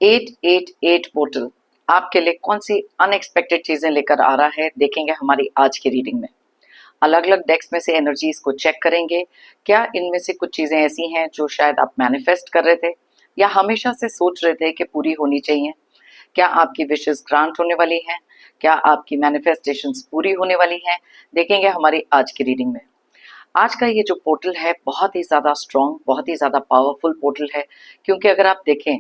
888 portal आपके लिए कौन सी अनएक्सपेक्टेड चीजें लेकर आ रहा है, देखेंगे हमारी आज की रीडिंग में। अलग अलग डेक्स में से एनर्जीज को चेक करेंगे। क्या इनमें से कुछ चीजें ऐसी हैं जो शायद आप मैनिफेस्ट कर रहे थे या हमेशा से सोच रहे थे कि पूरी होनी चाहिए। क्या आपकी विशेस ग्रांट होने वाली हैं? क्या आपकी मैनिफेस्टेशंस पूरी होने वाली हैं? देखेंगे हमारी आज की रीडिंग में। आज का ये जो पोर्टल है बहुत ही ज़्यादा स्ट्रॉन्ग, बहुत ही ज़्यादा पावरफुल पोर्टल है, क्योंकि अगर आप देखें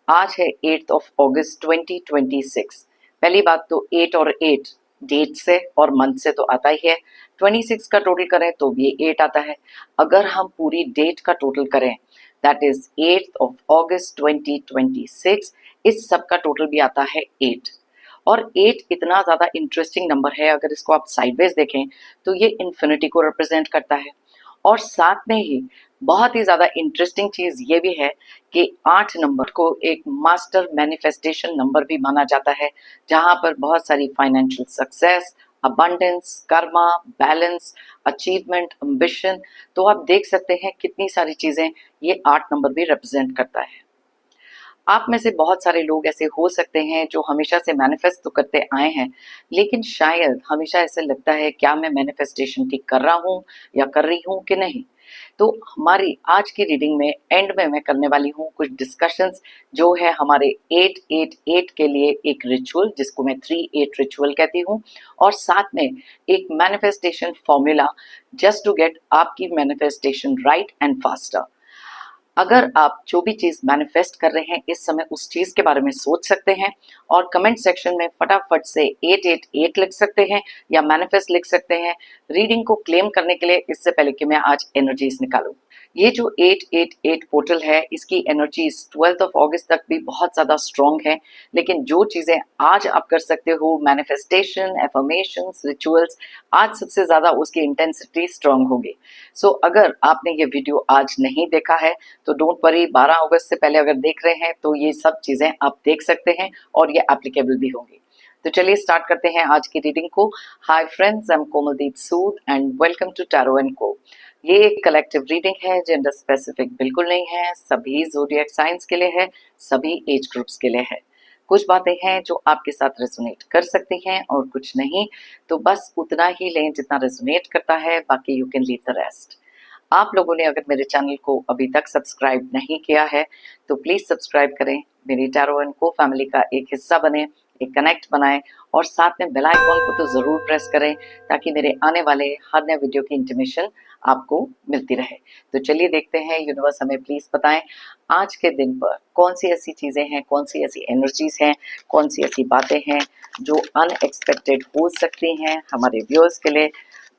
आज है 8 अगस्त 2026। पहली बात तो 8 और 8 डेट से और मंथ से तो आता ही है। 26 का टोटल करें तो भी 8 आता है। अगर हम पूरी डेट का टोटल करें दैट इज 8 अगस्त 2026, इस सब का टोटल भी आता है 8। और 8 इतना ज़्यादा इंटरेस्टिंग नंबर है, अगर इसको आप साइडवेज देखें तो ये इन्फिनिटी को रिप्रेजेंट करता है। और साथ में ही बहुत ही ज़्यादा इंटरेस्टिंग चीज़ ये भी है कि 8 नंबर को एक मास्टर मैनिफेस्टेशन नंबर भी माना जाता है, जहाँ पर बहुत सारी financial success, abundance, Karma, balance, achievement, ambition, तो आप देख सकते हैं कितनी सारी चीज़ें ये 8 नंबर भी रिप्रेजेंट करता है। आप में से बहुत सारे लोग ऐसे हो सकते हैं जो हमेशा से मैनिफेस्ट तो करते आए हैं, लेकिन शायद हमेशा ऐसे लगता है क्या मैं मैनिफेस्टेशन ठीक कर रहा हूँ या कर रही हूँ कि नहीं। तो हमारी आज की रीडिंग में एंड में मैं करने वाली हूँ कुछ डिस्कशंस जो है हमारे 888 के लिए एक रिचुअल, जिसको मैं 38 रिचुअल कहती हूँ, और साथ में एक manifestation formula just to get आपकी मैनिफेस्टेशन राइट एंड फास्टर। अगर आप जो भी चीज़ मैनिफेस्ट कर रहे हैं इस समय उस चीज़ के बारे में सोच सकते हैं और कमेंट सेक्शन में फटाफट से 888 लिख सकते हैं या मैनिफेस्ट लिख सकते हैं। रीडिंग को क्लेम करने के लिए इससे पहले कि मैं आज एनर्जीज निकालूं, ये जो 888 पोर्टल है इसकी एनर्जीज 12 अगस्त तक भी बहुत ज़्यादा स्ट्रॉन्ग है, लेकिन जो चीज़ें आज आप कर सकते हो मैनिफेस्टेशन, एफर्मेशंस, रिचुअल्स, आज सबसे ज़्यादा उसकी इंटेंसिटी स्ट्रॉन्ग होगी। सो अगर आपने ये वीडियो आज नहीं देखा है तो डोंट वरी, 12 अगस्त से पहले अगर देख रहे हैं तो ये सब चीज़ें आप देख सकते हैं और ये एप्लीकेबल भी होंगी। तो चलिए स्टार्ट करते हैं आज की रीडिंग को। Hi friends, I am Komaldeep Sood and welcome to tarot and co. ये एक कलेक्टिव रीडिंग है, जेंडर स्पेसिफिक बिल्कुल नहीं है, सभी ज़ोडिएक साइंस के लिए है, सभी एज ग्रुप्स के लिए है। कुछ बातें हैं जो आपके साथ रेजोनेट कर सकती हैं और कुछ नहीं, तो बस उतना ही लें जितना रेजोनेट करता है, बाकी you can leave the rest. आप लोगों ने अगर मेरे चैनल को अभी तक सब्सक्राइब नहीं किया है तो प्लीज सब्सक्राइब करें, मेरी टैरो एंड को फैमिली का एक हिस्सा बने, एक कनेक्ट बनाएं और साथ में बेल आइकॉन को तो जरूर प्रेस करें ताकि मेरे आने वाले हर नए वीडियो की इंटीमेशन आपको मिलती रहे। तो चलिए देखते हैं, यूनिवर्स हमें प्लीज बताएं आज के दिन पर कौन सी ऐसी चीजें हैं, कौन सी ऐसी एनर्जीज हैं, कौन सी ऐसी बातें हैं जो अनएक्सपेक्टेड हो सकती हैं हमारे व्यूअर्स के लिए।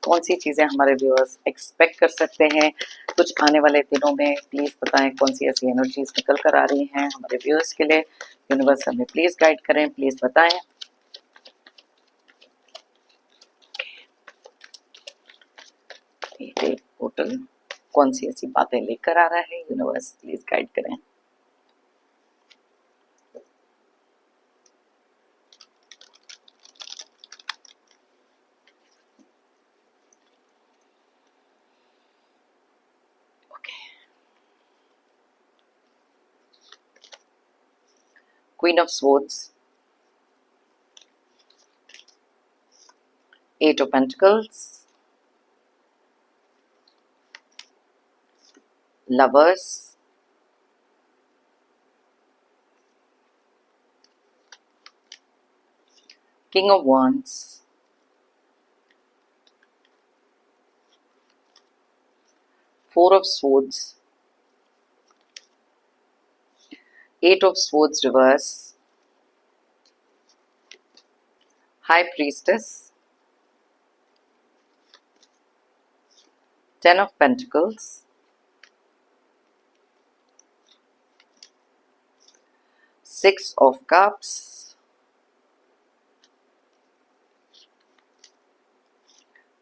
कौन सी चीज़ें हमारे व्यूअर्स एक्सपेक्ट कर सकते हैं कुछ आने वाले दिनों में। प्लीज़ बताएं कौन सी ऐसी एनर्जीज निकल कर आ रही हैं हमारे व्यूअर्स के लिए। यूनिवर्स हमें प्लीज़ गाइड करें, प्लीज़ बताएं। ये पोर्टल कौन सी ऐसी बातें लेकर आ रहा है, यूनिवर्स प्लीज़ गाइड करें। Queen of Swords, Eight of Pentacles, Lovers, King of Wands, Four of Swords, Eight of Swords reverse, High Priestess, Ten of Pentacles, Six of Cups,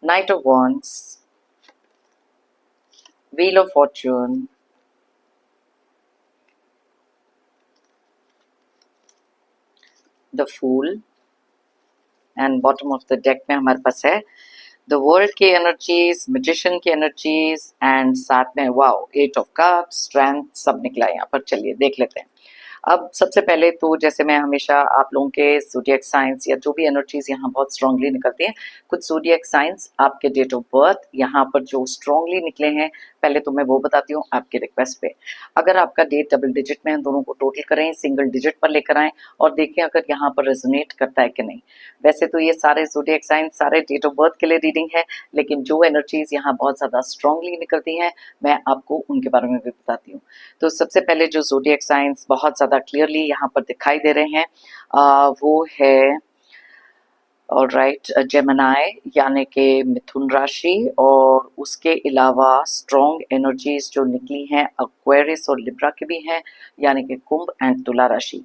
Knight of Wands, Wheel of Fortune, The Fool, and bottom of the deck में हमारे पास है the world की energies, magician की energies and साथ में wow 8 of cups, strength, सब निकला यहाँ पर। चलिए देख लेते हैं। अब सबसे पहले तो जैसे मैं हमेशा आप लोगों के ज़ोडिएक साइंस या जो भी एनर्जीज यहाँ बहुत स्ट्रांगली निकलती हैं, कुछ ज़ोडिएक साइंस आपके डेट ऑफ बर्थ यहाँ पर जो स्ट्रांगली निकले हैं, पहले तो मैं वो बताती हूँ आपके रिक्वेस्ट पे। अगर आपका डेट डबल डिजिट में है, दोनों को टोटल करें, सिंगल डिजिट पर लेकर आएं और देखें अगर यहाँ पर रेजोनेट करता है कि नहीं। वैसे तो ये सारे ज़ोडिएक साइंस सारे डेट ऑफ बर्थ के लिए रीडिंग है, लेकिन जो एनर्जीज यहाँ बहुत ज़्यादा स्ट्रांगली निकलती हैं, मैं आपको उनके बारे में भी बताती हूँ। तो सबसे पहले जो ज़ोडिएक साइंस बहुत ज़्यादा क्लियरली यहाँ पर दिखाई दे रहे हैं, वो है ऑलराइट जेमिनी यानी कि मिथुन राशि, और उसके अलावा स्ट्रॉन्ग एनर्जीज जो निकली हैं एक्वेरियस और लिब्रा की भी हैं, यानी कि कुंभ एंड तुला राशि।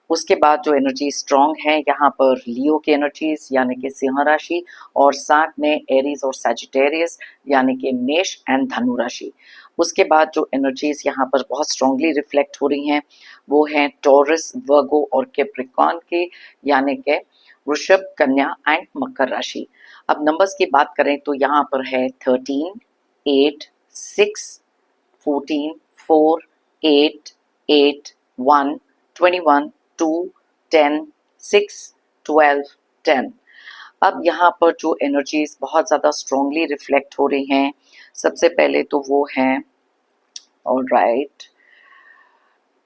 उसके बाद जो एनर्जी स्ट्रॉन्ग है यहाँ पर लियो की एनर्जीज यानी कि सिंह राशि, और साथ में एरीज और सैजिटेरियस यानी कि मेष एंड धनु राशि। उसके बाद जो एनर्जीज यहाँ पर बहुत स्ट्रांगली रिफ्लेक्ट हो रही हैं वो हैं टॉरस, वर्गो और कैप्रिकॉर्न की, यानी कि वृषभ, कन्या एंड मकर राशि। अब नंबर्स की बात करें तो यहाँ पर है 13, 8, 6, 14, 4, 8, 8, 1, 21, 2, 10, 6, 12, 10। अब यहाँ पर जो एनर्जीज बहुत ज़्यादा स्ट्रांगली रिफ्लेक्ट हो रही हैं, सबसे पहले तो वो हैं ऑलराइट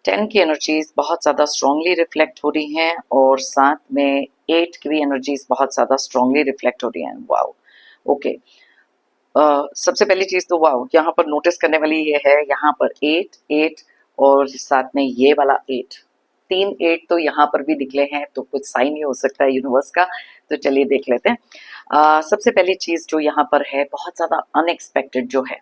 10 की एनर्जीज बहुत ज़्यादा स्ट्रांगली रिफ्लेक्ट हो रही हैं, और साथ में 8 की भी एनर्जीज बहुत ज़्यादा स्ट्रांगली रिफ्लेक्ट हो रही हैं। Wow, okay. सबसे पहली चीज़ तो वाओ यहाँ पर नोटिस करने वाली ये है, यहाँ पर 8, 8 और साथ में ये वाला 8, 3 8 तो यहाँ पर भी निकले हैं, तो कुछ साइन ही हो सकता है यूनिवर्स का। तो चलिए देख लेते हैं। सबसे पहली चीज़ जो यहाँ पर है बहुत ज़्यादा अनएक्सपेक्टेड जो है,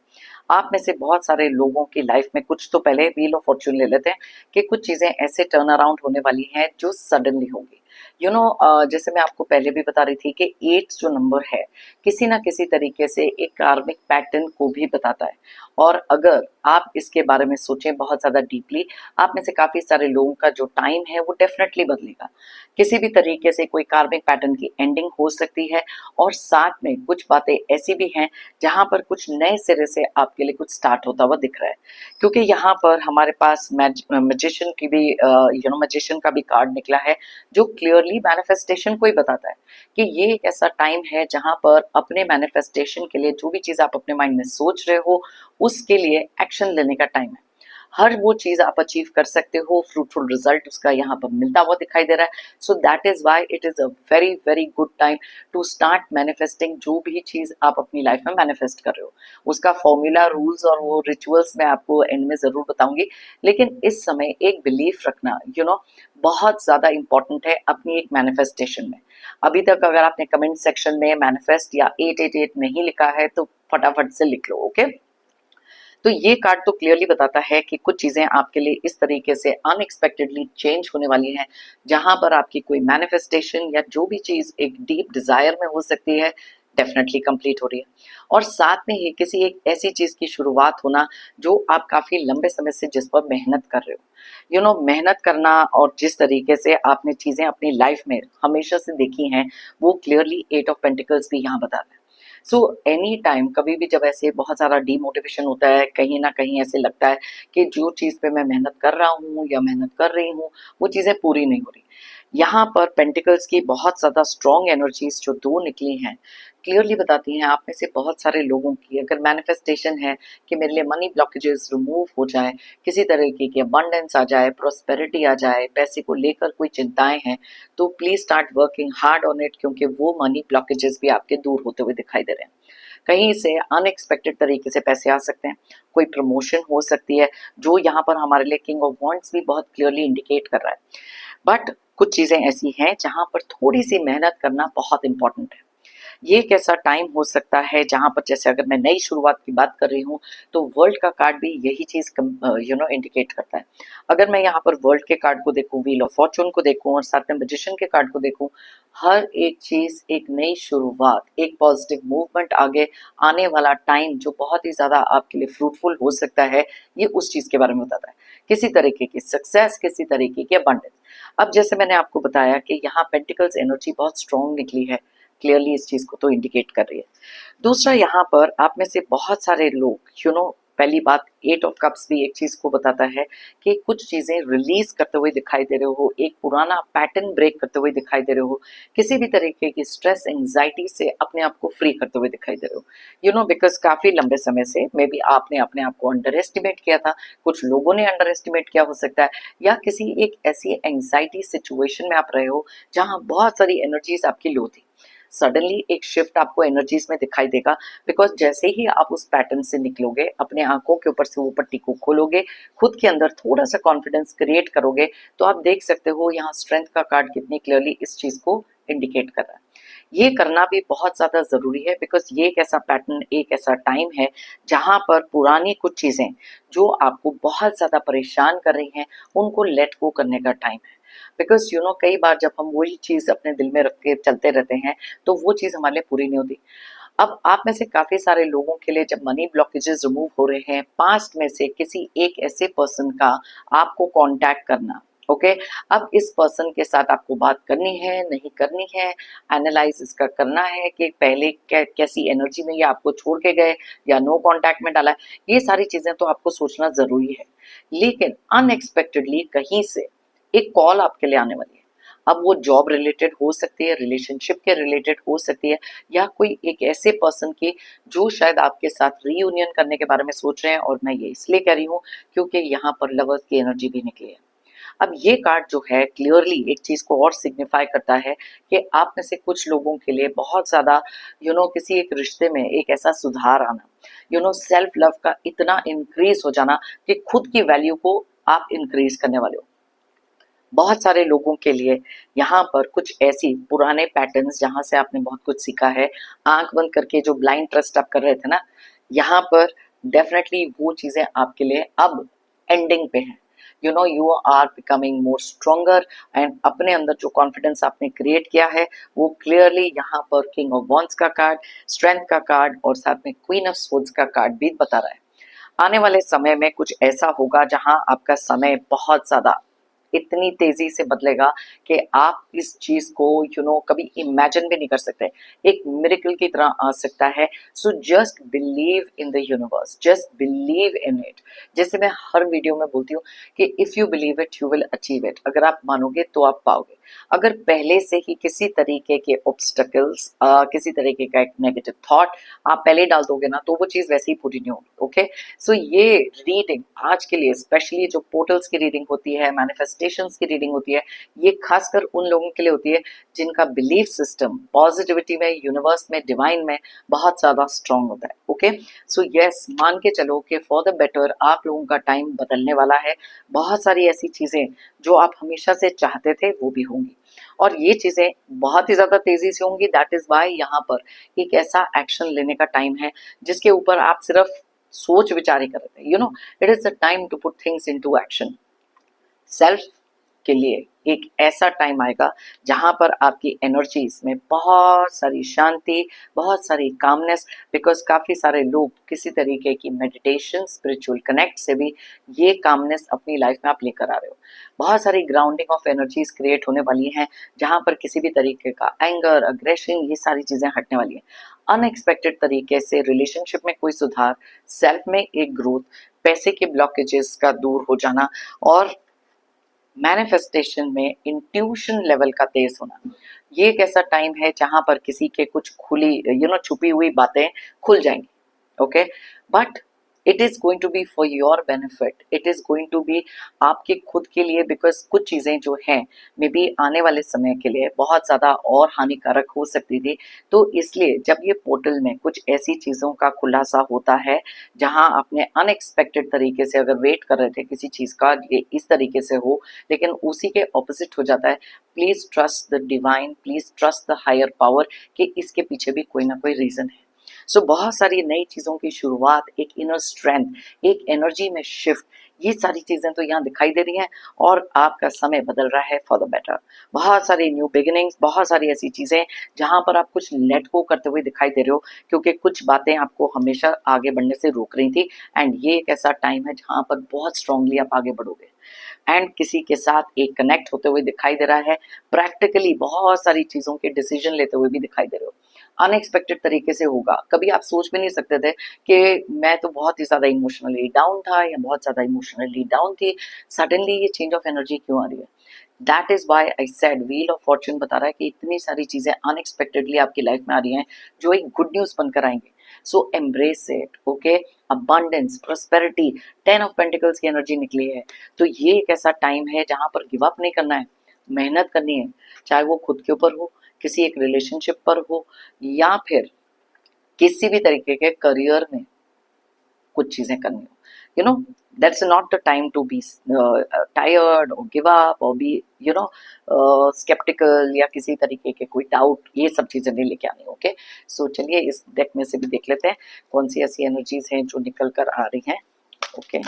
आप में से बहुत सारे लोगों की लाइफ में, कुछ तो पहले व्हील ऑफ फॉर्चून ले लेते हैं कि कुछ चीज़ें ऐसे टर्न अराउंड होने वाली हैं जो सडनली होंगी। जैसे मैं आपको पहले भी बता रही थी कि 8 जो नंबर है किसी ना किसी तरीके से एक कार्मिक पैटर्न को भी बताता है, और अगर आप इसके बारे में सोचें बहुत ज़्यादा डीपली, आप में से काफ़ी सारे लोगों का जो टाइम है वो डेफिनेटली बदलेगा। किसी भी तरीके से कोई कार्मिक पैटर्न की एंडिंग हो सकती है, और साथ में कुछ बातें ऐसी भी हैं जहाँ पर कुछ नए सिरे से आपके लिए कुछ स्टार्ट होता हुआ दिख रहा है, क्योंकि यहाँ पर हमारे पास मैजिशियन की भी मैजिशियन का भी कार्ड निकला है, जो क्लियरली मैनिफेस्टेशन को ही बताता है कि ये एक ऐसा टाइम है जहां पर अपने मैनिफेस्टेशन के लिए जो भी चीज़ आप अपने माइंड में सोच रहे हो उसके लिए एक्शन लेने का टाइम है। हर वो चीज़ आप अचीव कर सकते हो, फ्रूटफुल रिजल्ट उसका यहाँ पर मिलता हुआ दिखाई दे रहा है। So that is why it is a very very good time to start manifesting. जो भी चीज़ आप अपनी लाइफ में मैनिफेस्ट कर रहे हो उसका फॉर्मूला, रूल्स और वो रिचुअल्स मैं आपको एंड में ज़रूर बताऊंगी, लेकिन इस समय एक बिलीफ रखना बहुत ज़्यादा इंपॉर्टेंट है अपनी एक मैनिफेस्टेशन में। अभी तक अगर आपने कमेंट सेक्शन में मैनिफेस्ट या 888 नहीं लिखा है तो फटाफट से लिख लो, ओके। तो ये कार्ड तो क्लियरली बताता है कि कुछ चीज़ें आपके लिए इस तरीके से अनएक्सपेक्टेडली चेंज होने वाली हैं, जहां पर आपकी कोई मैनिफेस्टेशन या जो भी चीज़ एक डीप डिजायर में हो सकती है डेफिनेटली कंप्लीट हो रही है, और साथ में ही किसी एक ऐसी चीज़ की शुरुआत होना जो आप काफ़ी लंबे समय से जिस पर मेहनत कर रहे हो। मेहनत करना और जिस तरीके से आपने चीज़ें अपनी लाइफ में हमेशा से देखी हैं वो क्लियरली 8 ऑफ पेंटिकल्स भी यहाँ बता रहा है। सो एनी टाइम कभी भी जब ऐसे बहुत ज़्यादा डीमोटिवेशन होता है, कहीं ना कहीं ऐसे लगता है कि जो चीज़ पे मैं मेहनत कर रहा हूँ या मेहनत कर रही हूँ वो चीज़ें पूरी नहीं हो रही, यहाँ पर पेंटिकल्स की बहुत ज़्यादा स्ट्रॉन्ग एनर्जीज जो दो निकली हैं क्लियरली बताती हैं आप में से बहुत सारे लोगों की अगर मैनिफेस्टेशन है कि मेरे लिए मनी ब्लॉकेजेस रिमूव हो जाए, किसी तरीके की अबंडेंस आ जाए, प्रोस्पेरिटी आ जाए, पैसे को लेकर कोई चिंताएं हैं, तो please start working hard on it, क्योंकि वो मनी ब्लॉकेजेस भी आपके दूर होते हुए दिखाई दे रहे हैं। कहीं से अनएक्सपेक्टेड तरीके से पैसे आ सकते हैं, कोई प्रमोशन हो सकती है, जो यहाँ पर हमारे लिए किंग ऑफ वॉन्ड्स भी बहुत क्लियरली इंडिकेट कर रहा है। बट कुछ चीज़ें ऐसी हैं जहाँ पर थोड़ी सी मेहनत करना बहुत इंपॉर्टेंट है। ये एक ऐसा टाइम हो सकता है जहाँ पर जैसे अगर मैं नई शुरुआत की बात कर रही हूँ तो वर्ल्ड का कार्ड भी यही चीज़ इंडिकेट करता है। अगर मैं यहाँ पर वर्ल्ड के कार्ड को देखूँ, व्हील ऑफ फॉर्चून को देखूँ और साथ में मैजिशियन के कार्ड को देखूँ, हर एक चीज़ एक नई शुरुआत, एक पॉजिटिव मूवमेंट, आगे आने वाला टाइम जो बहुत ही ज़्यादा आपके लिए फ्रूटफुल हो सकता है, ये उस चीज़ के बारे में बताता है। किसी तरीके की सक्सेस, किसी तरीके की अबंडेंस। अब जैसे मैंने आपको बताया कि यहाँ पेंटिकल्स एनर्जी बहुत स्ट्रॉन्ग निकली है, क्लियरली इस चीज़ को तो इंडिकेट कर रही है। दूसरा, यहाँ पर आप में से बहुत सारे लोग पहली बात, 8 ऑफ कप्स भी एक चीज को बताता है कि कुछ चीजें रिलीज करते हुए दिखाई दे रहे हो, एक पुराना पैटर्न ब्रेक करते हुए दिखाई दे रहे हो, किसी भी तरीके की स्ट्रेस एंजाइटी से अपने आप को फ्री करते हुए दिखाई दे रहे हो। बिकॉज काफी लंबे समय से मे बी आपने अपने आप को अंडर एस्टिमेट किया था, कुछ लोगों ने अंडर एस्टिमेट किया हो सकता है, या किसी एक ऐसी एंजाइटी सिचुएशन में आप रहे हो जहां बहुत सारी एनर्जीज आपकी लो थी। सडनली एक शिफ्ट आपको एनर्जीज में दिखाई देगा, बिकॉज जैसे ही आप उस पैटर्न से निकलोगे, अपने आंखों के ऊपर से वो पट्टी को खोलोगे, खुद के अंदर थोड़ा सा कॉन्फिडेंस क्रिएट करोगे, तो आप देख सकते हो यहाँ स्ट्रेंथ का कार्ड कितनी क्लियरली इस चीज को इंडिकेट कर रहा है। ये करना भी बहुत ज्यादा जरूरी है, बिकॉज ये एक ऐसा पैटर्न, एक ऐसा टाइम है जहां पर पुरानी कुछ चीजें जो आपको बहुत ज्यादा परेशान कर रही हैं, उनको लेट गो करने का टाइम है। बिकॉज कई बार जब हम वही चीज अपने दिल में रख के चलते रहते हैं, तो वो चीज हमारे लिए पूरी नहीं होती। अब आप में से काफी सारे लोगों के लिए जब मनी ब्लॉकेजेस रिमूव हो रहे हैं, पास्ट में से किसी एक ऐसे पर्सन का आपको कांटेक्ट करना, ओके। अब इस पर्सन के साथ आपको बात करनी है, नहीं करनी है, एनालाइज इसका करना है कि पहले कैसी एनर्जी में ये आपको छोड़ के गए या नो कांटेक्ट में डाला है, ये सारी चीजें तो आपको सोचना जरूरी है। लेकिन अनएक्सपेक्टेडली कहीं से एक कॉल आपके लिए आने वाली है। अब वो जॉब रिलेटेड हो सकती है, रिलेशनशिप के रिलेटेड हो सकती है, या कोई एक ऐसे पर्सन की जो शायद आपके साथ रीयूनियन करने के बारे में सोच रहे हैं। और मैं ये इसलिए कह रही हूँ क्योंकि यहाँ पर लवर्स की एनर्जी भी निकली है। अब ये कार्ड जो है क्लियरली एक चीज को और सिग्निफाई करता है कि आप में से कुछ लोगों के लिए बहुत ज्यादा किसी एक रिश्ते में एक ऐसा सुधार आना, सेल्फ लव का इतना इंक्रीज हो जाना कि खुद की वैल्यू को आप इंक्रीज करने वाले हो। बहुत सारे लोगों के लिए यहाँ पर कुछ ऐसी पुराने पैटर्न्स जहां से आपने बहुत कुछ सीखा है, आंख बंद करके जो ब्लाइंड ट्रस्ट आप कर रहे थे ना, यहाँ पर डेफिनेटली वो चीजें आपके लिए अब एंडिंग पे हैं। You are becoming more stronger, and अपने अंदर जो कॉन्फिडेंस आपने क्रिएट किया है वो क्लियरली यहाँ पर किंग ऑफ वॉन्ड्स का कार्ड, स्ट्रेंथ का कार्ड और साथ में क्वीन ऑफ स्वॉर्ड्स का कार्ड भी बता रहा है। आने वाले समय में कुछ ऐसा होगा जहां आपका समय बहुत ज्यादा इतनी तेजी से बदलेगा कि आप इस चीज को कभी इमेजिन भी नहीं कर सकते, एक मिरेकल की तरह आ सकता है। So just believe in the universe, just believe in it. जैसे मैं हर वीडियो में बोलती हूँ कि if you believe it you will achieve it. अगर आप मानोगे तो आप पाओगे। अगर पहले से ही किसी तरीके के ऑब्स्टकल्स, किसी तरीके का एक नेगेटिव थॉट आप पहले डाल दोगे ना, तो वो चीज वैसे ही पूरी नहीं होगी। ओके, सो ये रीडिंग आज के लिए, स्पेशली जो पोर्टल्स की रीडिंग होती है, मैनिफेस्टेशंस की रीडिंग होती है, ये खासकर उन लोगों के लिए होती है जिनका बिलीफ सिस्टम पॉजिटिविटी में, यूनिवर्स में, डिवाइन में बहुत ज्यादा स्ट्रांग होता है। ओके, सो यस, मान के चलो कि फॉर द बेटर आप लोगों का टाइम बदलने वाला है। बहुत सारी ऐसी चीजें जो आप हमेशा से चाहते थे वो भी होंगी, और ये चीजें बहुत ही ज्यादा तेजी से होंगी। दैट इज वाई यहाँ पर एक ऐसा एक्शन लेने का टाइम है जिसके ऊपर आप सिर्फ सोच विचार ही कर रहे थे। It is the time to put things into action. Self के लिए एक ऐसा टाइम आएगा जहां पर आपकी एनर्जीज में बहुत सारी शांति, बहुत सारी कामनेस, बिकॉज काफी सारे लोग किसी तरीके की मेडिटेशन, स्पिरिचुअल कनेक्ट से भी ये कामनेस अपनी लाइफ में आप लेकर आ रहे हो। बहुत सारी ग्राउंडिंग ऑफ एनर्जीज क्रिएट होने वाली हैं जहां पर किसी भी तरीके का एंगर, अग्रेशन, ये सारी चीजें हटने वाली हैं। अनएक्सपेक्टेड तरीके से रिलेशनशिप में कोई सुधार, सेल्फ में एक ग्रोथ, पैसे के ब्लॉकेजेस का दूर हो जाना, और मैनिफेस्टेशन में इंट्यूशन लेवल का तेज होना। ये एक ऐसा टाइम है जहां पर किसी के कुछ खुली छुपी हुई बातें खुल जाएंगी। Okay, but it is going to be for your benefit, it is going to be आपके खुद के लिए, बिकॉज कुछ चीजें जो हैं मे बी आने वाले समय के लिए बहुत ज्यादा और हानिकारक हो सकती थी। तो इसलिए जब ये पोर्टल में कुछ ऐसी चीजों का खुलासा होता है जहां आपने अनएक्सपेक्टेड तरीके से अगर वेट कर रहे थे किसी चीज का ये इस तरीके से हो, लेकिन उसी के ऑपोजिट हो जाता है, please trust the divine, please trust the higher power कि इसके पीछे भी कोई ना कोई रीजन है। सो बहुत सारी नई चीजों की शुरुआत, एक इनर स्ट्रेंथ, एक एनर्जी में शिफ्ट, ये सारी चीजें तो यहाँ दिखाई दे रही हैं, और आपका समय बदल रहा है फॉर द बेटर। बहुत सारी न्यू बिगिनिंग्स, बहुत सारी ऐसी चीजें जहां पर आप कुछ लेट गो करते हुए दिखाई दे रहे हो, क्योंकि कुछ बातें आपको हमेशा आगे बढ़ने से रोक रही थी। एंड ये एक ऐसा टाइम है जहां पर बहुत स्ट्रांगली आप आगे बढ़ोगे, एंड किसी के साथ एक कनेक्ट होते हुए दिखाई दे रहा है। प्रैक्टिकली बहुत सारी चीजों के डिसीजन लेते हुए भी दिखाई दे रहे हो। अनएक्सपेक्टेड तरीके से होगा। कभी आप सोच भी नहीं सकते थे कि मैं तो बहुत ही ज़्यादा इमोशनली डाउन था या बहुत ज़्यादा इमोशनली डाउन थी, सडनली ये चेंज ऑफ एनर्जी क्यों आ रही है? That is why I said wheel of fortune बता रहा है कि इतनी सारी चीजें अनएक्सपेक्टेडली आपकी लाइफ में आ रही हैं जो एक गुड न्यूज बनकर आएंगे। So embrace it, okay. Abundance, prosperity, 10 of pentacles की एनर्जी निकली है। तो ये एक ऐसा टाइम है जहां पर गिव अप नहीं करना है, मेहनत करनी है, चाहे वो खुद के ऊपर हो, किसी एक रिलेशनशिप पर हो, या फिर किसी भी तरीके के करियर में कुछ चीजें करनी हो। You know, that's not the time to be tired or give up or be skeptical या किसी तरीके के कोई डाउट, ये सब चीजें नहीं लेके आनी। ओके, सो चलिए इस डेक में से भी देख लेते हैं कौन सी ऐसी एनर्जीज हैं जो निकल कर आ रही हैं। ओके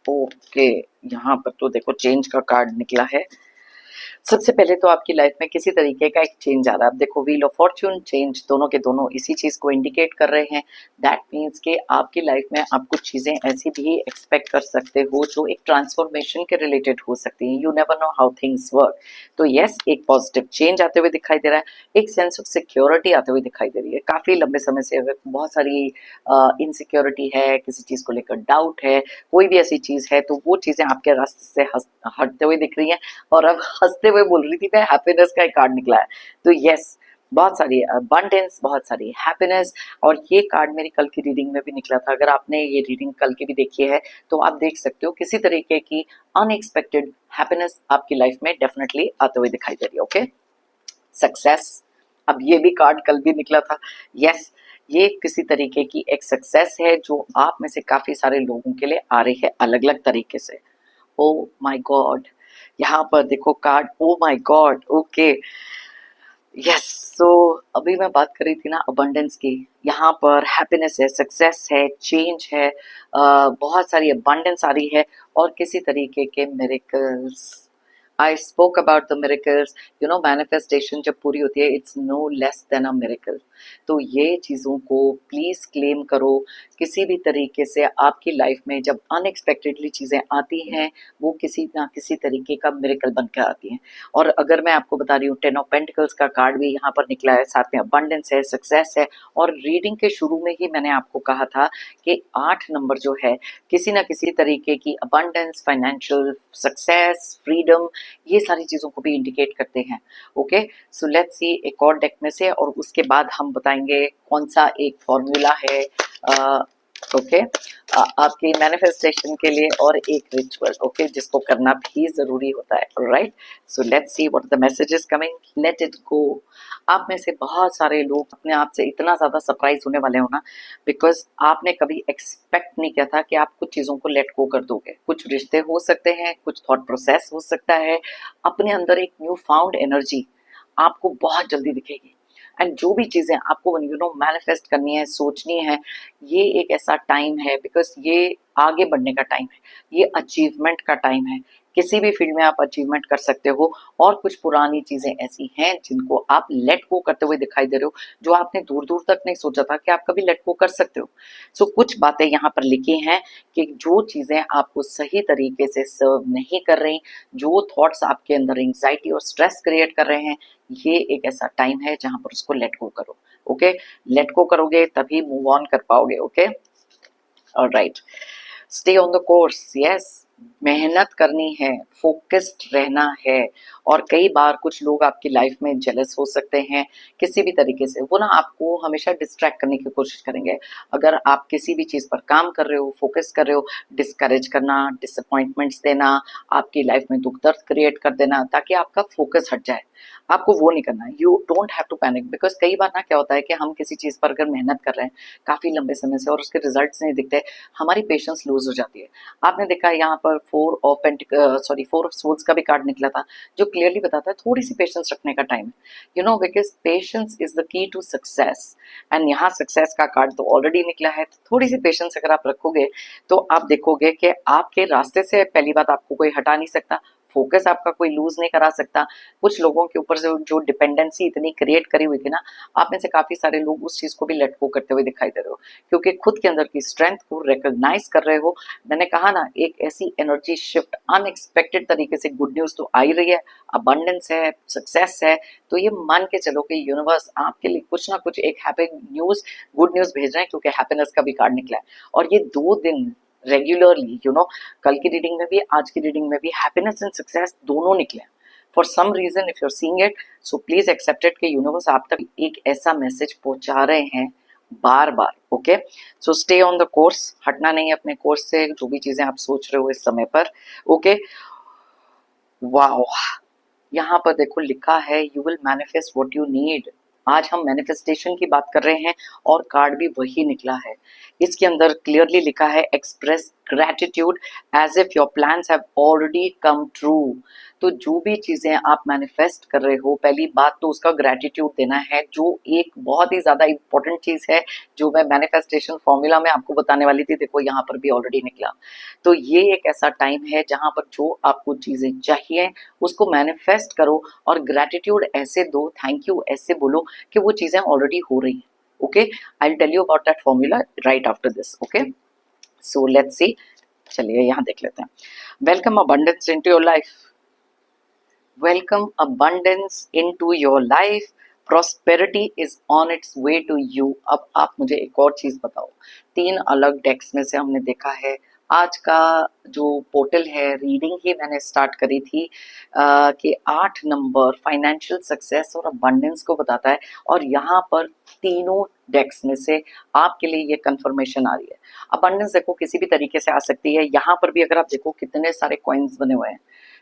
ओके, यहाँ पर तो देखो चेंज का कार्ड निकला है। सबसे पहले तो आपकी लाइफ में किसी तरीके का एक चेंज आ रहा है। अब देखो व्हील ऑफ फॉर्च्यून, चेंज, दोनों के दोनों इसी चीज को इंडिकेट कर रहे हैं। दैट मीन्स कि आपकी लाइफ में आप कुछ चीजें ऐसी भी एक्सपेक्ट कर सकते हो जो एक ट्रांसफॉर्मेशन के रिलेटेड हो सकती हैं। You never know how things work. तो यस, एक पॉजिटिव चेंज आते हुए दिखाई दे रहा है, एक सेंस ऑफ सिक्योरिटी आते हुए दिखाई दे रही है। काफी लंबे समय से बहुत सारी इनसिक्योरिटी है, किसी चीज को लेकर डाउट है, कोई भी ऐसी चीज है तो वो चीजें आपके रास्ते से हटते हुए दिख रही हैं। और अब हंसते हुए बोल रही थी मैं, हैप्पीनेस का एक कार्ड निकला है। तो यस, बहुत सारी अबंडेंस, बहुत सारी हैप्पीनेस। और ये कार्ड मेरी कल की रीडिंग में भी निकला था। अगर आपने ये रीडिंग कल की भी देखी है तो आप देख सकते हो किसी तरीके की अनएक्सपेक्टेड हैप्पीनेस आपकी लाइफ में डेफिनेटली आते हुए दिखाई दे रही है। ओके, सक्सेस, अब ये भी कार्ड कल भी निकला था। यस, ये किसी तरीके की एक सक्सेस है जो आप में से काफी सारे लोगों के लिए आ रही है अलग अलग तरीके से। ओ माय गॉड, यहाँ पर देखो card, oh my God. Okay, yes, so अभी मैं बात कर रही थी ना अबंडेंस की, यहाँ पर हैप्पीनेस है, सक्सेस है, चेंज है, बहुत सारी अबंडेंस आ रही है और किसी तरीके के miracles. I spoke about the miracles. Manifestation जब पूरी होती है, it's no less than a miracle. तो ये चीज़ों को प्लीज़ क्लेम करो। किसी भी तरीके से आपकी लाइफ में जब अनएक्सपेक्टेडली चीज़ें आती हैं, वो किसी ना किसी तरीके का मिरेकल बनकर आती हैं। और अगर मैं आपको बता रही हूँ, 10 ऑफ पेंटिकल्स का कार्ड भी यहाँ पर निकला है, साथ में अबंडेंस है, सक्सेस है। और रीडिंग के शुरू में ही मैंने आपको कहा था कि 8 नंबर जो है किसी ना किसी तरीके की अबंडेंस, फाइनेंशियल सक्सेस, फ्रीडम, ये सारी चीज़ों को भी इंडिकेट करते हैं। ओके, सो लेट्स सी एक और डेक में से, और उसके बाद हम बताएंगे कौन सा एक फॉर्मूला है ओके आपकी मैनिफेस्टेशन के लिए, और एक रिचुअल, ओके, जिसको करना भी जरूरी होता है। Right, so let's see what the message is coming, let it go. आप में से बहुत सारे लोग अपने आप से इतना ज्यादा सरप्राइज होने वाले हो ना, बिकॉज आपने कभी एक्सपेक्ट नहीं किया था कि आप कुछ चीजों को लेट गो कर दोगे। कुछ रिश्ते हो सकते हैं, कुछ थॉट प्रोसेस हो सकता है, अपने अंदर एक न्यू फाउंड एनर्जी आपको बहुत जल्दी दिखेगी। एंड जो भी चीजें आपको मैनिफेस्ट करनी है, सोचनी है, ये एक ऐसा टाइम है, बिकॉज ये आगे बढ़ने का टाइम है, ये अचीवमेंट का टाइम है। किसी भी फील्ड में आप अचीवमेंट कर सकते हो। और कुछ पुरानी चीजें ऐसी हैं जिनको आप लेट गो करते हुए दिखाई दे रहे हो, जो आपने दूर दूर तक नहीं सोचा था कि आप कभी लेट गो कर सकते हो। सो कुछ बातें यहाँ पर लिखी हैं कि जो चीजें आपको सही तरीके से सर्व नहीं कर रही, जो थॉट्स आपके अंदर एंग्जाइटी और स्ट्रेस क्रिएट कर रहे हैं, ये एक ऐसा टाइम है जहां पर उसको लेट गो करो। ओके, लेट गो करोगे तभी मूव ऑन कर पाओगे। Okay, alright, stay on the course. Yes, मेहनत करनी है, फोकस्ड रहना है। और कई बार कुछ लोग आपकी लाइफ में जेलस हो सकते हैं किसी भी तरीके से, वो ना आपको हमेशा डिस्ट्रैक्ट करने की कोशिश करेंगे। अगर आप किसी भी चीज पर काम कर रहे हो, फोकस कर रहे हो, डिस्करेज करना, डिसअपॉइंटमेंट्स देना, आपकी लाइफ में दुख दर्द क्रिएट कर देना ताकि आपका फोकस हट जाए, आपको वो नहीं करना। You don't have to panic, because कई बार ना क्या होता है कि हम किसी चीज पर अगर मेहनत कर रहे हैं काफी लंबे समय से और उसके रिजल्ट्स नहीं दिखते, हमारी पेशेंस लूज हो जाती है। आपने देखा यहाँ पर 4 ऑफ सोर्ड्स का भी कार्ड निकला था, जो क्लियरली बताता है थोड़ी सी पेशेंस रखने का टाइम है। Because patience is the key to success. And यहाँ सक्सेस का कार्ड तो ऑलरेडी निकला है, तो थोड़ी सी पेशेंस अगर आप रखोगे तो आप देखोगे कि आपके रास्ते से पहली बात आपको कोई हटा नहीं सकता, फोकस आपका कोई लूज नहीं करा सकता। कुछ लोगों के ऊपर जो डिपेंडेंसी इतनी क्रिएट करी हुई थी ना, आप में से काफी सारे लोग उस चीज को भी लेट गो करते हुए दिखाई दे रहे हो, क्योंकि खुद के अंदर की स्ट्रेंथ को रिकॉग्नाइज कर रहे हो। मैंने कहा ना, एक ऐसी एनर्जी शिफ्ट अनएक्सपेक्टेड तरीके से गुड न्यूज तो आ ही रही है, अबंडेंस है, सक्सेस है। तो ये मान के चलो कि यूनिवर्स आपके लिए कुछ ना कुछ एक हैप्पी न्यूज, गुड न्यूज भेज रहे हैं, क्योंकि हैप्पीनेस का भी कार्ड निकला है। और ये 2 दिन रेगुलरली कल की रीडिंग में भी, आज की रीडिंग में भी हैप्पीनेस एंड सक्सेस दोनों निकले हैं। For some reason if you are seeing it, so please accept it कि यूनिवर्स आप तक एक ऐसा मैसेज पहुंचा रहे हैं बार बार। Okay, so stay on the course, हटना नहीं है अपने कोर्स से, जो भी चीजें आप सोच रहे हो इस समय पर। ओके, वाओ, यहाँ पर देखो लिखा है you will manifest what you need. आज हम मैनिफेस्टेशन की बात कर रहे हैं और कार्ड भी वही निकला है। इसके अंदर क्लियरली लिखा है express gratitude as if your plans have already come true. तो जो भी चीजें आप मैनिफेस्ट कर रहे हो, पहली बात तो उसका ग्रेटिट्यूड देना है, जो एक बहुत ही ज्यादा इंपॉर्टेंट चीज है, जो मैं मैनिफेस्टेशन फॉर्मूला में आपको बताने वाली थी। देखो यहाँ पर भी ऑलरेडी निकला। तो ये एक ऐसा टाइम है जहां पर जो आपको चीजें चाहिए उसको मैनिफेस्ट करो और ग्रेटिट्यूड ऐसे दो, थैंक यू ऐसे बोलो कि वो चीजें ऑलरेडी हो रही हैं। Okay, I will tell you about that formula right after this. Okay, so let's see, चलिए यहाँ देख लेते हैं। Welcome abundance into your life, welcome abundance into your life, prosperity is on its way to you. अब आप मुझे एक और चीज बताओ, 3 अलग डेक्स में से हमने देखा है, आज का जो पोर्टल है, रीडिंग ही मैंने स्टार्ट करी थी कि 8 नंबर फाइनेंशियल सक्सेस और अबंडेंस को बताता है, और यहाँ पर तीनों डेक्स में से आपके लिए ये कंफर्मेशन आ रही है। अबंडेंस देखो किसी भी तरीके से आ सकती है, यहाँ पर भी अगर आप देखो कितने सारे कॉइन्स बने हुए हैं,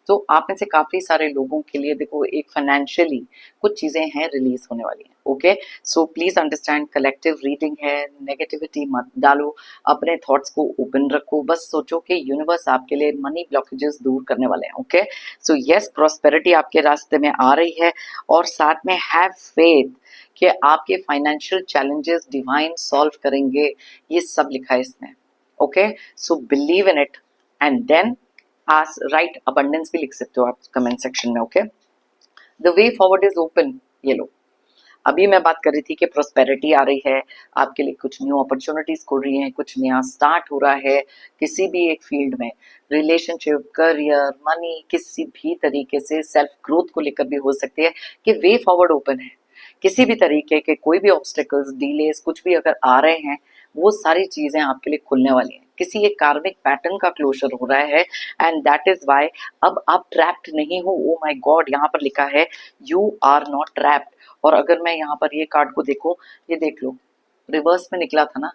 तो आप में से काफी सारे लोगों के लिए देखो एक फाइनेंशियली कुछ चीजें हैं रिलीज होने वाली हैं। Okay, so please understand collective reading है, नेगेटिविटी मत डालो, अपने थॉट्स को ओपन रखो, बस सोचो कि यूनिवर्स आपके लिए मनी ब्लॉकेजेस दूर करने वाले हैं। ओके, सो यस, प्रॉस्पेरिटी आपके रास्ते में आ रही है, और साथ में हैव फेथ कि आपके फाइनेंशियल चैलेंजेस डिवाइन सॉल्व करेंगे, ये सब लिखा है इसमें। Okay, so believe in it and then आज राइट अबंडेंस भी लिख सकते हो आप कमेंट सेक्शन में। Okay, the way forward is open. ये लो, अभी मैं बात कर रही थी कि प्रोस्पेरिटी आ रही है, आपके लिए कुछ न्यू अपॉर्चुनिटीज खुल रही हैं, कुछ नया स्टार्ट हो रहा है किसी भी एक फील्ड में, रिलेशनशिप, करियर, मनी, किसी भी तरीके से सेल्फ ग्रोथ को लेकर भी हो सकती है कि वे फॉरवर्ड ओपन है। किसी भी तरीके के कोई भी ऑब्स्टेकल्स, डिलेस, कुछ भी अगर आ रहे हैं, वो सारी चीजें आपके लिए खुलने वाली हैं। किसी एक कार्मिक पैटर्न का क्लोजर हो रहा है, एंड दैट इज वाई अब आप ट्रैप्ड नहीं हो। ओ माय गॉड, यहाँ पर लिखा है यू आर नॉट ट्रैप्ड। और अगर मैं यहाँ पर ये कार्ड को देखूं, ये देख लो, रिवर्स में निकला था ना,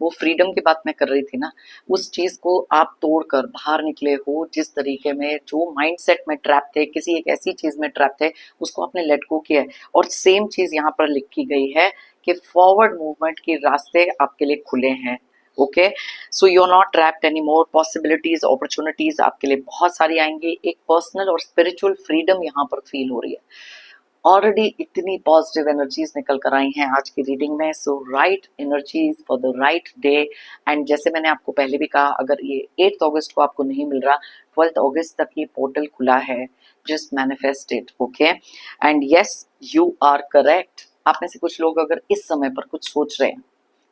वो फ्रीडम की बात मैं कर रही थी ना, उस चीज को आप तोड़कर बाहर निकले हो। जिस तरीके में जो माइंडसेट में ट्रैप थे, किसी एक ऐसी चीज में ट्रैप थे, उसको आपने लेट गो किया है। और सेम चीज यहाँ पर लिखी गई है कि फॉरवर्ड मूवमेंट के रास्ते आपके लिए खुले हैं। Okay, so you are not trapped any more, possibilities, opportunities आपके लिए बहुत सारी आएंगी। एक पर्सनल और स्पिरिचुअल फ्रीडम यहाँ पर फील हो रही है। ऑलरेडी इतनी पॉजिटिव एनर्जीज निकल कर आई हैं आज की रीडिंग में। So right energies for the right day. And जैसे मैंने आपको पहले भी कहा, अगर ये 8 अगस्त को आपको नहीं मिल रहा, 12 अगस्त तक ये पोर्टल खुला है, just manifest it. Okay, and yes, you are correct. आप में से कुछ लोग अगर इस समय पर कुछ सोच रहे हैं,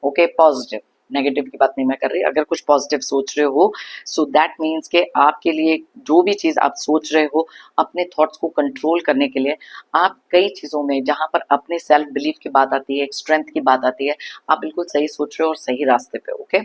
ओके, पॉजिटिव, नेगेटिव की बात नहीं मैं कर रही, अगर कुछ पॉजिटिव सोच रहे हो, सो दैट मीन्स के आपके लिए जो भी चीज आप सोच रहे हो, अपने थॉट्स को कंट्रोल करने के लिए, आप कई चीजों में जहां पर अपने सेल्फ बिलीफ की बात आती है, एक स्ट्रेंथ की बात आती है, आप बिल्कुल सही सोच रहे हो और सही रास्ते पे। ओके,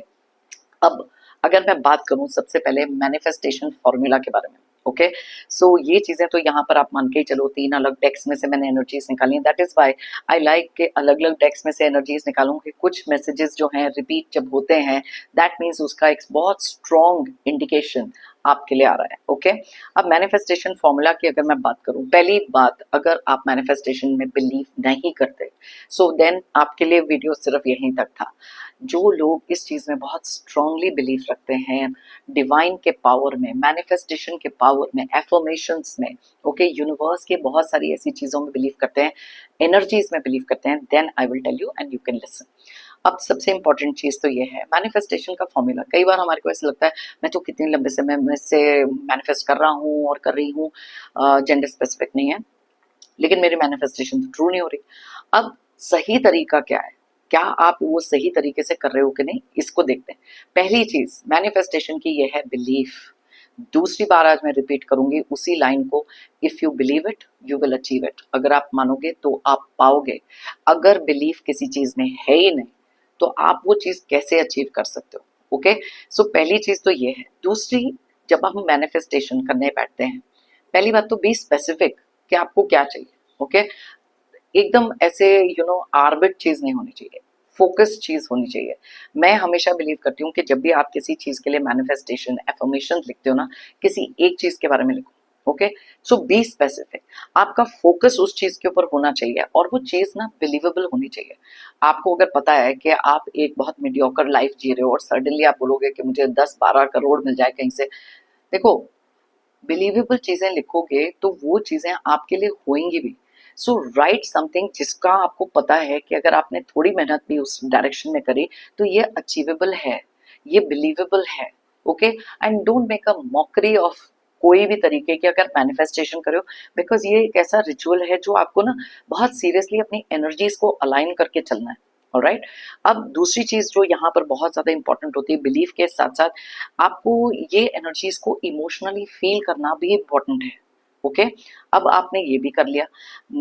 अब अगर मैं बात करूं सबसे पहले मैनिफेस्टेशन फॉर्मूला के बारे में। ओके, सो ये चीजें तो यहाँ पर आप मान के ही चलो, 3 अलग डेक्स में से मैंने एनर्जीज निकाली हैं। That is why I like के अलग अलग डेक्स में से एनर्जीज निकालूं कि कुछ मैसेजेस जो हैं रिपीट जब होते हैं, दैट मीन्स उसका एक बहुत स्ट्रॉन्ग इंडिकेशन आपके लिए आ रहा है। ओके, अब मैनिफेस्टेशन फॉर्मूला की अगर मैं बात करूं, पहली बात, अगर आप मैनिफेस्टेशन में बिलीव नहीं करते, सो देन आपके लिए वीडियो सिर्फ यहीं तक था। जो लोग इस चीज में बहुत स्ट्रांगली बिलीव रखते हैं, डिवाइन के पावर में, मैनिफेस्टेशन के पावर में, एफर्मेशंस में, ओके, यूनिवर्स के बहुत सारी ऐसी चीजों में बिलीव करते हैं, एनर्जीज में बिलीव करते हैं, then I will tell you and you can listen. अब सबसे इंपॉर्टेंट चीज तो ये है मैनिफेस्टेशन का फॉर्मूला। कई बार हमारे को ऐसा लगता है मैं तो कितने लंबे समय में से मैनिफेस्ट कर रहा हूँ और कर रही हूँ, जेंडर स्पेसिफिक नहीं है, लेकिन मेरी मैनिफेस्टेशन तो ट्रू नहीं हो रही। अब सही तरीका क्या है, क्या आप वो सही तरीके से कर रहे हो कि नहीं, इसको देखते हैं। पहली चीज मैनिफेस्टेशन की ये है बिलीफ। दूसरी बार आज मैं रिपीट करूंगी उसी लाइन को, if you believe it you will achieve it. अगर आप मानोगे तो आप पाओगे। अगर बिलीफ किसी चीज में है ही नहीं तो आप वो चीज कैसे अचीव कर सकते हो। ओके, सो पहली चीज तो ये है। दूसरी, जब हम मैनिफेस्टेशन करने बैठते हैं, पहली बात तो बी स्पेसिफिक कि आपको क्या चाहिए। ओके, एकदम ऐसे आर्बिट चीज नहीं होनी चाहिए, फोकस चीज होनी चाहिए। मैं हमेशा बिलीव करती हूँ कि जब भी आप किसी चीज के लिए मैनिफेस्टेशन एफर्मेशन लिखते हो ना, किसी एक चीज के बारे में लिखो। Okay, so be specific. आपका फोकस उस चीज के ऊपर होना चाहिए और वो चीज ना बिलीवेबल होनी चाहिए। आपको अगर पता है कि आप एक बहुत मीडियोकर लाइफ जी रहे हो और सडनली आप बोलोगे कि मुझे 10-12 करोड़ मिल जाए कहीं से, देखो बिलीवेबल चीजें लिखोगे तो वो चीजें आपके लिए होंगी भी। सो राइट समथिंग जिसका आपको पता है कि अगर आपने थोड़ी मेहनत भी उस डायरेक्शन में करी तो ये अचीवेबल है, ये बिलीवेबल है। Okay, and don't make a mockery of कोई भी तरीके की अगर मैनिफेस्टेशन करो, बिकॉज ये एक ऐसा रिचुअल है जो आपको ना बहुत सीरियसली अपनी एनर्जीज को अलाइन करके चलना है। ऑलराइट, अब दूसरी चीज जो यहाँ पर बहुत ज्यादा इंपॉर्टेंट होती है बिलीफ के साथ साथ, आपको ये एनर्जीज को इमोशनली फील करना भी इम्पोर्टेंट है। ओके, अब आपने ये भी कर लिया।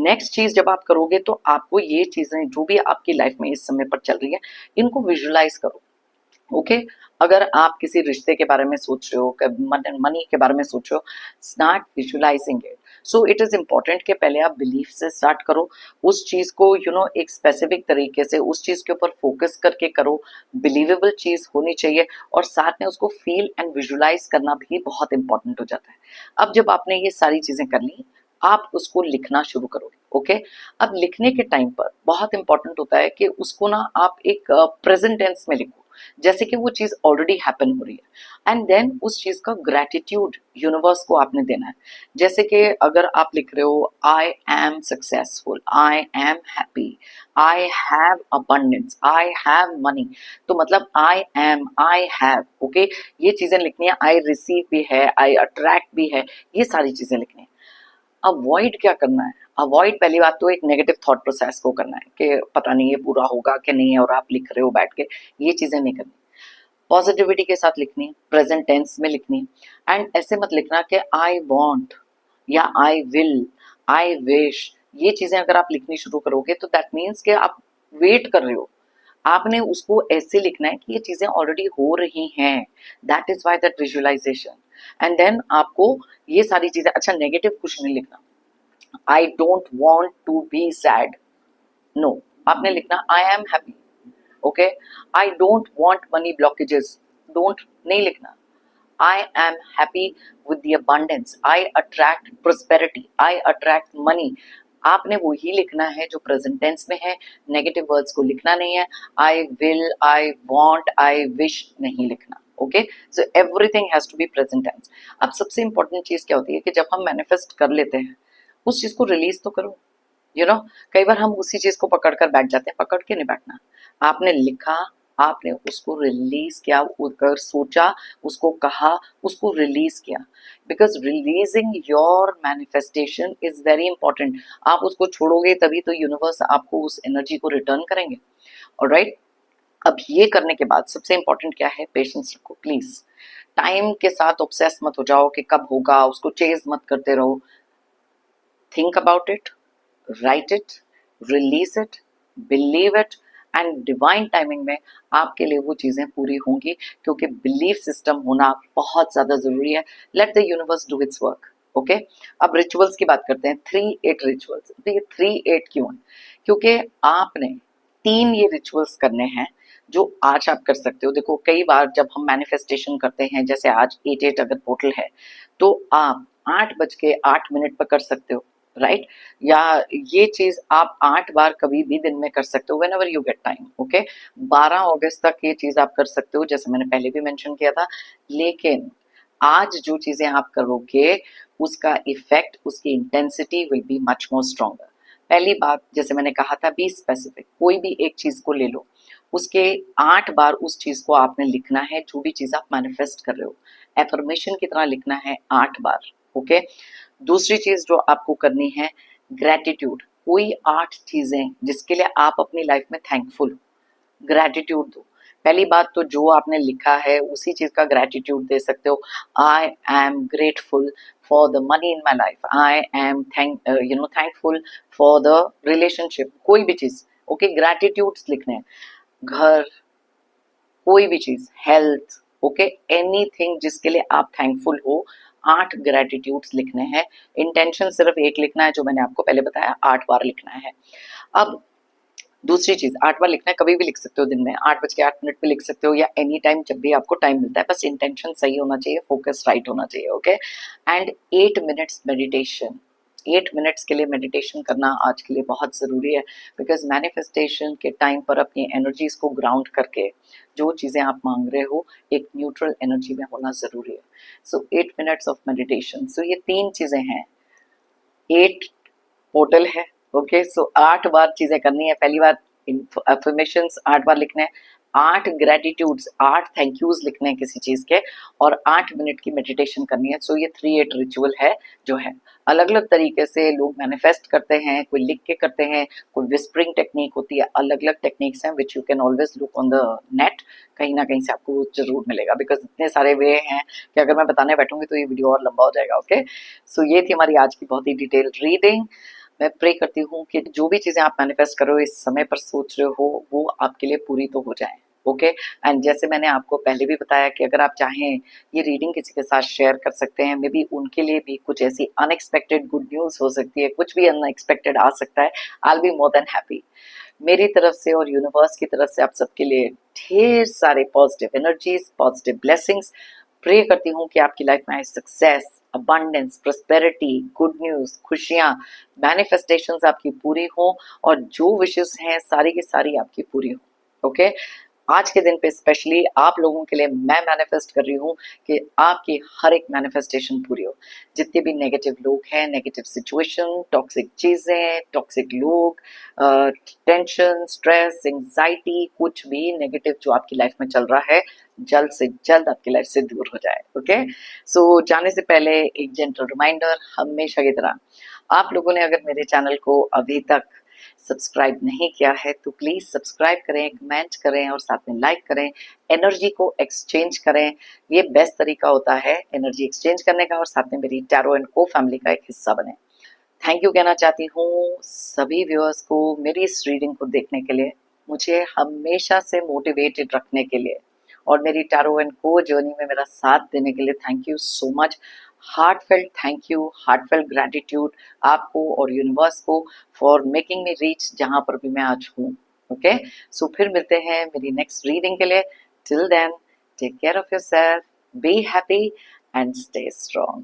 नेक्स्ट चीज जब आप करोगे तो आपको ये चीजें जो भी आपकी लाइफ में इस समय पर चल रही है इनको विजुलाइज करो। ओके, अगर आप किसी रिश्ते के बारे में सोच रहे हो, मनी के बारे में सोच रहे हो, start visualising it. So it is important कि पहले आप बिलीफ से स्टार्ट करो उस चीज को, एक स्पेसिफिक तरीके से उस चीज के ऊपर फोकस करके करो। बिलीवेबल चीज होनी चाहिए और साथ में उसको फील एंड विजुलाइज करना भी बहुत इंपॉर्टेंट हो जाता है। अब जब आपने ये सारी चीजें कर ली, आप उसको लिखना शुरू करोगे। ओके, अब लिखने के टाइम पर बहुत इंपॉर्टेंट होता है कि उसको ना आप एक प्रेजेंट टेंस में लिखो, जैसे कि वो चीज ऑलरेडी हैपन हो रही है, एंड देन उस चीज का ग्रेटिट्यूड यूनिवर्स को आपने देना है। जैसे कि अगर आप लिख रहे हो I am successful, I am happy, I have abundance, I have money, तो मतलब I am, I have, okay, ये चीजें लिखनी है। आई रिसीव भी है, आई अट्रैक्ट भी है, ये सारी चीजें लिखनी है। अवॉइड क्या करना है, अवॉइड पहली बात तो एक नेगेटिव थॉट प्रोसेस को करना है कि पता नहीं ये पूरा होगा कि नहीं है और आप लिख रहे हो बैठ के, ये चीजें नहीं करनी। पॉजिटिविटी के साथ लिखनी है, प्रेजेंट टेंस में लिखनी है, एंड ऐसे मत लिखना कि आई वॉन्ट या आई विल, आई विश। ये चीजें अगर आप लिखनी शुरू करोगे तो दैट मीन्स कि आप वेट कर रहे हो। आपने उसको ऐसे लिखना है कि ये चीजें ऑलरेडी हो रही हैं, that is why that visualisation. And then आपको ये सारी चीजें, अच्छा नेगेटिव कुछ नहीं लिखना। I don't want to be sad, no, आपने लिखना I am happy. Okay, I don't want money blockages, don't नहीं लिखना। I am happy with the abundance, I attract prosperity, I attract money. आपने वो ही लिखना है जो प्रेजेंट टेंस में है, नेगेटिव वर्ड्स को लिखना नहीं है। I will, I want, I wish नहीं लिखना। Okay, so everything has to be present tense. अब सबसे इंपॉर्टेंट चीज क्या होती है कि जब हम मैनिफेस्ट कर लेते हैं उस चीज को रिलीज तो करो। कई बार हम उसी चीज को पकड़ कर बैठ जाते हैं, पकड़ के नहीं बैठना। आपने लिखा, आपने उसको रिलीज किया, अगर सोचा, उसको कहा, उसको रिलीज किया, because releasing your manifestation is very important. आप उसको छोड़ोगे तभी तो यूनिवर्स आपको उस एनर्जी को रिटर्न करेंगे। ऑलराइट, अब ये करने के बाद सबसे इंपॉर्टेंट क्या है, पेशेंस रखो प्लीज। टाइम के साथ ऑब्सेस मत हो जाओ कि कब होगा, उसको चेज मत करते रहो। Think about it, right it, release it, believe it, and divine timing में आपके लिए वो चीजें पूरी होंगी, क्योंकि बिलीफ सिस्टम होना बहुत ज्यादा जरूरी है। Let the universe do it's work. Okay, अब रिचुअल्स की बात करते हैं। 3-8 रिचुअल्स। तो ये 3-8 क्यों है, क्योंकि आपने 3 ये रिचुअल्स करने हैं जो आज आप कर सकते हो। देखो कई बार जब हम मैनिफेस्टेशन करते हैं, जैसे आज 8-8 अगर पोर्टल है तो आप 8:08 पर कर सकते हो, राइट? या ये चीज आप 8 बार कभी भी दिन में कर सकते हो, when ever you get time. Okay, 12 अगस्त तक ये चीज आप कर सकते हो, जैसे मैंने पहले भी मेंशन किया था। लेकिन आज जो चीजें आप करोगे उसका इफेक्ट, उसकी intensity will be much more stronger. पहली बात, जैसे मैंने कहा था, बी स्पेसिफिक। कोई भी एक चीज को ले लो, उसके 8 बार उस चीज को आपने लिखना है, जो भी चीज आप मैनिफेस्ट कर रहे हो एफर्मेशन की तरह लिखना है 8 बार। ओके। दूसरी चीज जो आपको करनी है, ग्रेटिट्यूड। कोई 8 चीजें जिसके लिए आप अपनी लाइफ में थैंकफुल, ग्रेटिट्यूड दो। पहली बात तो जो आपने लिखा है उसी चीज का ग्रेटिट्यूड दे सकते हो। I am grateful for the money in my life, I am thankful for the relationship, कोई भी चीज। ओके, ग्रेटिट्यूड्स लिखने हैं। घर, कोई भी चीज, हेल्थ, ओके, एनीथिंग जिसके लिए आप थैंकफुल हो, 8 ग्रेटिट्यूड्स लिखने हैं। इंटेंशन सिर्फ एक लिखना है, जो मैंने आपको पहले बताया, 8 बार लिखना है। अब दूसरी चीज, 8 बार लिखना है, कभी भी लिख सकते हो, दिन में 8 बज के 8 मिनट पे लिख सकते हो, या एनी टाइम जब भी आपको टाइम मिलता है, बस इंटेंशन सही होना चाहिए, फोकस राइट होना चाहिए। Okay. And 8 minutes meditation, 8 minutes के लिए मेडिटेशन करना आज के लिए बहुत जरूरी है, बिकॉज मैनिफेस्टेशन के टाइम पर अपनी एनर्जीज को ग्राउंड करके जो चीजें आप मांग रहे हो एक न्यूट्रल एनर्जी में होना जरूरी है। सो 8 मिनट्स ऑफ मेडिटेशन। सो ये 3 चीजें हैं, 8 पोर्टल है। ओके, सो 8 बार चीजें करनी है। पहली बार अफर्मेशंस 8 बार लिखने हैं, 8 ग्रेटिट्यूड्स, 8 थैंक यूज लिखने हैं किसी चीज के, और 8 मिनट की मेडिटेशन करनी है। सो ये 3-8 रिचुअल है जो है। अलग अलग तरीके से लोग मैनिफेस्ट करते हैं, कोई लिख के करते हैं, कोई विस्परिंग टेक्निक होती है, अलग अलग टेक्निक्स हैं which you can always look on the net. कहीं ना कहीं से आपको वो जरूर मिलेगा, बिकॉज इतने सारे वे हैं कि अगर मैं बताने बैठूंगी तो ये वीडियो और लंबा हो जाएगा। ओके, सो ये थी हमारी आज की बहुत ही डिटेल्ड रीडिंग। मैं प्रे करती हूँ कि जो भी चीजें आप मैनिफेस्ट कर रहे हो, इस समय पर सोच रहे हो, वो आपके लिए पूरी तो हो जाए। ओके। एंड जैसे मैंने आपको पहले भी बताया कि अगर आप चाहें ये रीडिंग किसी के साथ शेयर कर सकते हैं, मे बी उनके लिए भी कुछ ऐसी अनएक्सपेक्टेड गुड न्यूज हो सकती है, कुछ भी अनएक्सपेक्टेड आ सकता है। I will be more than happy. मेरी तरफ से और यूनिवर्स की तरफ से आप सबके लिए ढेर सारे positive energies, positive blessings. Pray करती हूँ कि आपकी लाइफ में success, abundance, prosperity, good news, खुशियां, मैनिफेस्टेशंस आपकी पूरी हो, और जो विशेस हैं सारी की सारी आपकी पूरी हो। ओके। आज के दिन पे स्पेशली आप लोगों के लिए मैं मैनिफेस्ट कर रही हूँ कि आपकी हर एक मैनिफेस्टेशन पूरी हो। जितने भी नेगेटिव लोग हैं, नेगेटिव सिचुएशन, टॉक्सिक चीजें, टॉक्सिक लोग, टेंशन, स्ट्रेस, एंजाइटी, कुछ भी नेगेटिव जो आपकी लाइफ में चल रहा है, जल्द से जल्द आपकी लाइफ से दूर हो जाए। ओके। सो जाने से पहले एक जेंटल रिमाइंडर, हमेशा की तरह आप लोगों ने अगर मेरे चैनल को अभी तक सब्सक्राइब नहीं किया है तो प्लीज सब्सक्राइब करें, कमेंट करें और साथ में लाइक करें। एनर्जी को एक्सचेंज करें, ये बेस्ट तरीका होता है एनर्जी एक्सचेंज करने का, और साथ में मेरी टैरो एंड को फैमिली का एक हिस्सा बने। थैंक यू कहना चाहती हूँ सभी व्यूअर्स को मेरी इस रीडिंग को देखने के लिए, मुझे हमेशा से मोटिवेटेड रखने के लिए, और मेरी टैरो एंड को जर्नी में मेरा साथ देने के लिए thank you so much. Heartfelt thank you, heartfelt gratitude आपको और यूनिवर्स को फॉर मेकिंग मी रीच जहां पर भी मैं आज हूँ। ओके, सो फिर मिलते हैं मेरी नेक्स्ट रीडिंग के लिए। Till then, take care of yourself, be happy and stay strong.